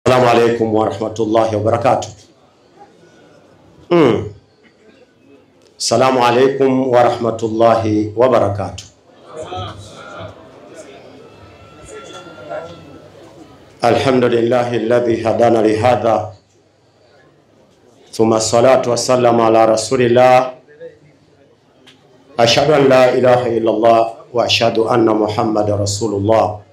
Assalamu alaikum wa rahmatullahi wa barakatuh. Assalamu alaikum wa rahmatullahi wa barakatuh. Alhamdulillahi alladhi hadana li hadha. Thumma salatu wassalamu ala rasulillah. Ashhadu an la ilaha illallah wa ashhadu anna Muhammadar rasulullah.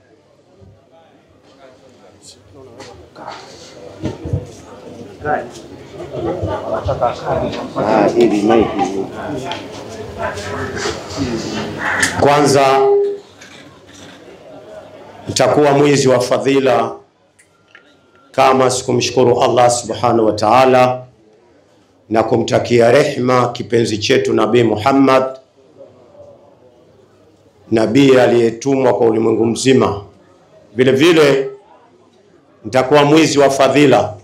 Kwanza itakuwa mwizi wa fadhila kama sikumshukuru Allah subhanahu wa ta'ala na kumtakia rehma kipenzi chetu Nabii Muhammad, nabii aliyetumwa kwa ulimwengu mzima. Vile vile nitakuwa mwizi wa fadhila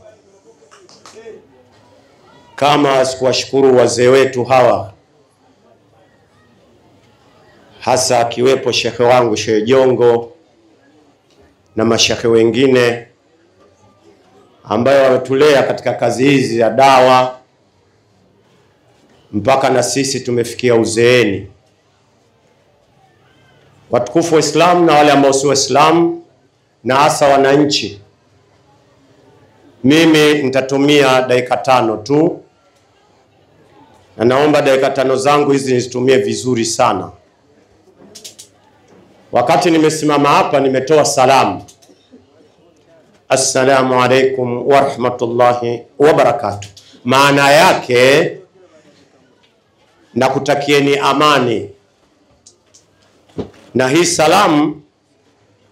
kama sikuwashukuru wazee wetu hawa, hasa akiwepo shekhe wangu Sheikh Jongo na mashekhe wengine ambayo wametulea katika kazi hizi ya dawa mpaka na sisi tumefikia uzeeni. Watukufu wa Islam na wale ambao si Waislamu na hasa wananchi, mimi nitatumia dakika 5 tu, na naomba dakika 5 zangu hizi nizitumie vizuri sana. Wakati nimesimama hapa nimetoa salamu, assalamu alaikum wa rahmatullahi wa barakatuh. Maana yake na kutakieni amani, na hii salamu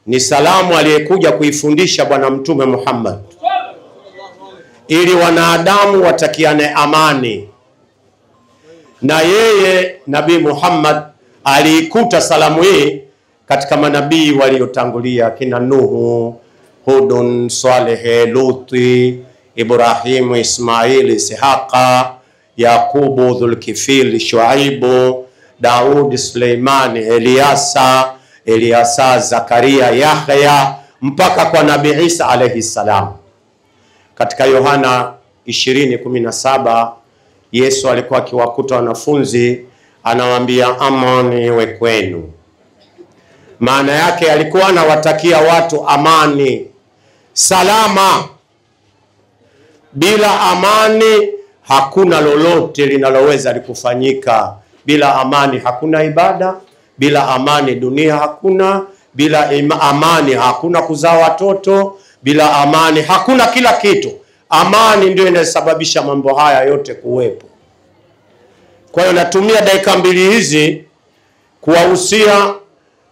ni salamu aliyekuja kuifundisha Bwana Mtume Muhammad ili wanadamu watakiane amani, na yeye Nabii Muhammad aliikuta salamu hii katika manabii waliotangulia kina Nuhu, Hudun, Saleh, Luti, Ibrahimu, Ismaili, Ishaqa, Yakubu, Dhulkifil, Shuaibu, Daudi, Suleimani, Eliasa, Zakaria, Yahya, mpaka kwa Nabii Isa alayhi salam. Katika Yohana 20:17 Yesu alikuwa akiwakuta wanafunzi anawaambia amani iwe kwenu. Maana yake alikuwa anawatakia watu amani, salama. Bila amani hakuna lolote linaloweza likufanyika. Bila amani hakuna ibada, bila amani dunia hakuna, bila amani hakuna kuzaa watoto, bila amani hakuna kila kitu. Amani ndio inasababisha mambo haya yote kuwepo. Kwa hiyo natumia dakika 2 hizi kuwahusia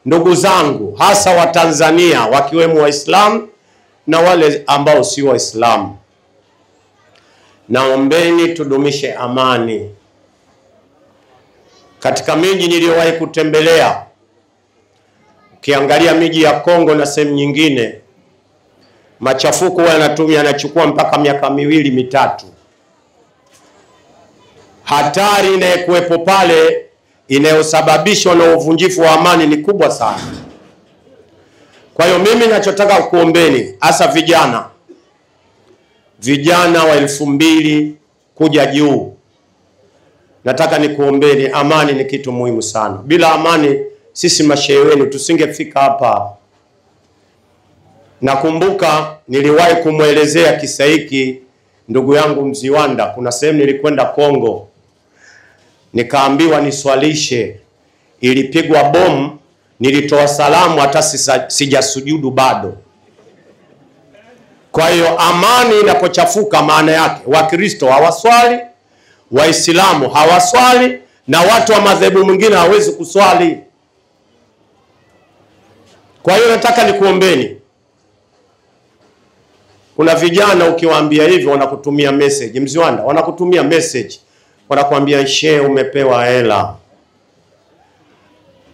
ndugu zangu, hasa wa Tanzania, wakiwemo Waislamu na wale ambao si Waislamu. Naombeni tudumishe amani. Katika miji niliyowahi kutembelea, ukiangalia miji ya Kongo na sehemu nyingine, machafuko yanachukua mpaka miaka 2-3. Hatari inayekuwepo pale inayosababishwa na uvunjifu wa amani ni kubwa sana. Kwa hiyo mimi ninachotaka kuombeni, hasa vijana wa 2000 kuja juu, nataka nikuombeni, amani ni kitu muhimu sana. Bila amani sisi mashehe wenu tusingefika hapa. Nakumbuka niliwahi kumwelezea kisa hiki ndugu yangu Mziwanda. Kuna sehemu nilikwenda Kongo, nikaambiwa niswalishe, ilipigwa bomu, nilitoa salamu hata sijasujudu bado. Kwa hiyo amani inapochafuka, maana yake Wakristo hawaswali, Waislamu hawaswali, na watu wa madhehebu mwingine hawezi kuswali. Kwa hiyo nataka nikuombeni. Kuna vijana ukiwaambia hivyo wanakutumia message, Mziwanda, wanakutumia message, wanakuambia shehe umepewa hela.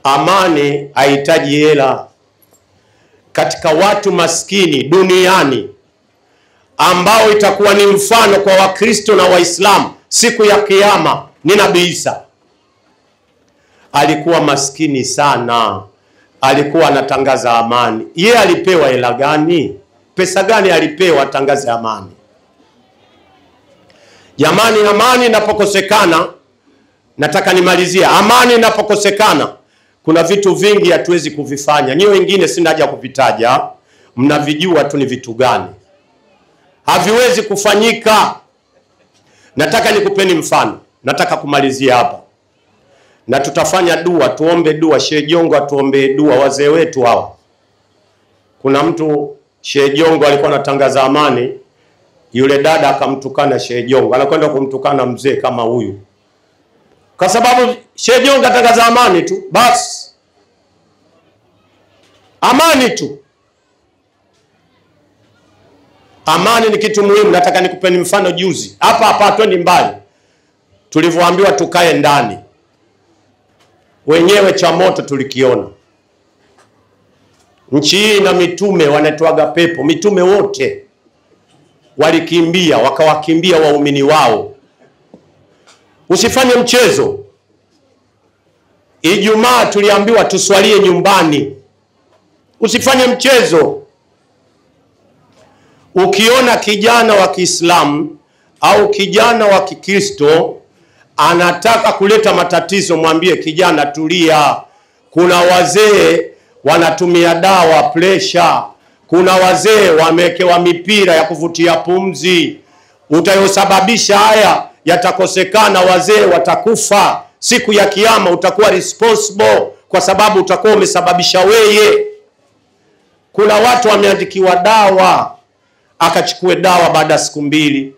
Amani haihitaji hela. Katika watu maskini duniani ambao itakuwa ni mfano kwa Wakristo na Waislamu siku ya Kiyama ni Nabii Isa. Alikuwa maskini sana, alikuwa anatangaza amani. Yeye alipewa hela gani? Pesa gani alipewa atangaze amani? Jamani, amani inapokosekana, nataka nimalizie, amani inapokosekana kuna vitu vingi hatuwezi kuvifanya. Nyinyi wengine sina haja kuvitaja, mnavijua tu ni vitu gani haviwezi kufanyika. Nataka nikupeni mfano, nataka kumalizia hapa. Na tutafanya dua, tuombe dua, Sheikh Jongo atuombe dua, wazee wetu hawa. Kuna mtu Sheikh Jongo alikuwa anatangaza amani, yule dada akamtukana Sheikh Jongo, anakwenda kumtukana mzee kama huyu. Kwa sababu Sheikh Jongo atangaza amani tu, basi. Amani tu. Amani ni kitu muhimu. Nataka nikupeni mfano juzi. Hapa twende mbali. Tulivyoambiwa tukae ndani, wenyewe cha moto tulikiona. Nchi hii na mitume wanatoaga pepo. Mitume wote walikimbia, wakawakimbia waumini wao. Usifanye mchezo. Ijumaa tuliambiwa tuswalie nyumbani. Usifanye mchezo. Ukiona kijana wa Kiislamu au kijana wa Kikristo anataka kuleta matatizo, mwambie kijana, tulia. Kuna wazee wanatumia dawa pressure. Kuna wazee wamewekewa mipira ya kuvutia pumzi. Utayosababisha haya yatakosekana, wazee watakufa. Siku ya kiyama utakuwa responsible kwa sababu utakuwa umesababisha wewe. Kuna watu wameandikiwa dawa, akachukue dawa, baada siku 2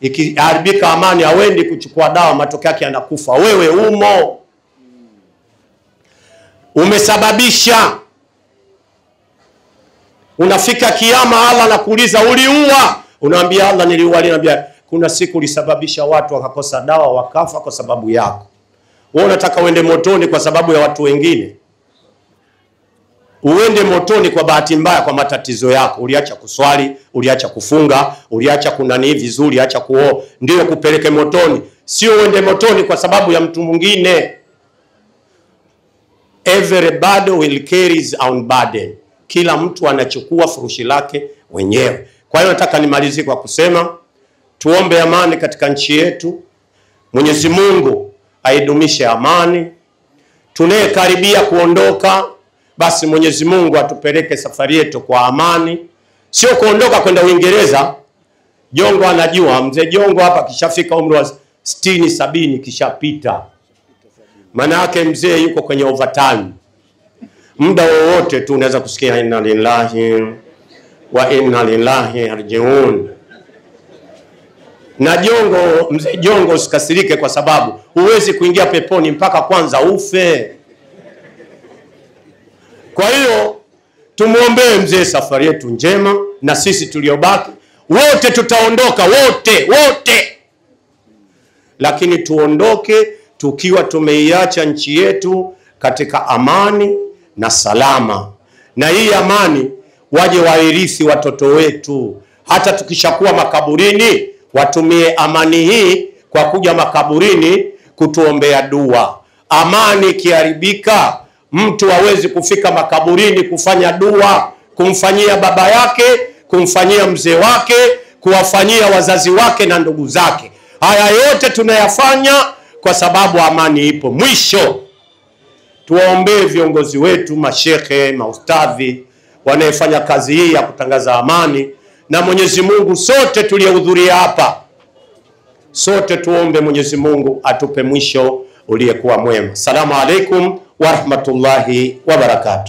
ikiharibika amani, hawendi kuchukua dawa, matokeo yake anakufa. Wewe umo, umesababisha. Unafika kiyama, Allah anakuuliza uliua, unaambia Allah niliua. Anambia kuna siku ulisababisha watu wakakosa dawa, wakafa kwa sababu yako. Wewe unataka uende motoni kwa sababu ya watu wengine? Uende motoni kwa bahati mbaya, kwa matatizo yako. Uliacha kuswali, uliacha kufunga, uliacha kunani vizuri, uliacha kuoa, ndio kupeleke motoni. Sio uende motoni kwa sababu ya mtu mwingine. Everybody will carry his own burden. Kila mtu anachukua furushi lake wenyewe. Kwa hiyo nataka nimalizie kwa kusema tuombe amani katika nchi yetu. Mwenyezi Mungu aidumishe amani. Tunayekaribia kuondoka, basi Mwenyezi Mungu atupeleke safari yetu kwa amani. Sio kuondoka kwenda Uingereza. Jongo anajua, mzee Jongo hapa kishafika umri wa 60 70 kishapita. Maana yake mzee yuko kwenye overtime. Muda wowote tu unaweza kusikia inna lillahi wa inna ilaihi rajiun. Na Jongo, mzee Jongo, usikasirike kwa sababu huwezi kuingia peponi mpaka kwanza ufe. Kwa hiyo tumuombee mzee safari yetu njema, na sisi tuliobaki wote tutaondoka, wote. Lakini tuondoke tukiwa tumeiacha nchi yetu katika amani na salama. Na hii amani waje wairithi watoto wetu. Hata tukishakuwa makaburini, watumie amani hii kwa kuja makaburini kutuombea dua. Amani ikiharibika, mtu hawezi kufika makaburini kufanya dua, kumfanyia baba yake, kumfanyia mzee wake, kuwafanyia wazazi wake na ndugu zake. Haya yote tunayafanya kwa sababu amani ipo. Mwisho, tuwaombee viongozi wetu, mashehe, maustadhi wanayefanya kazi hii ya kutangaza amani. Na Mwenyezi Mungu, sote tuliohudhuria hapa, sote tuombe Mwenyezi Mungu atupe mwisho uliyekuwa mwema. Salamu alaikum wa rahmatullahi wa barakatuh.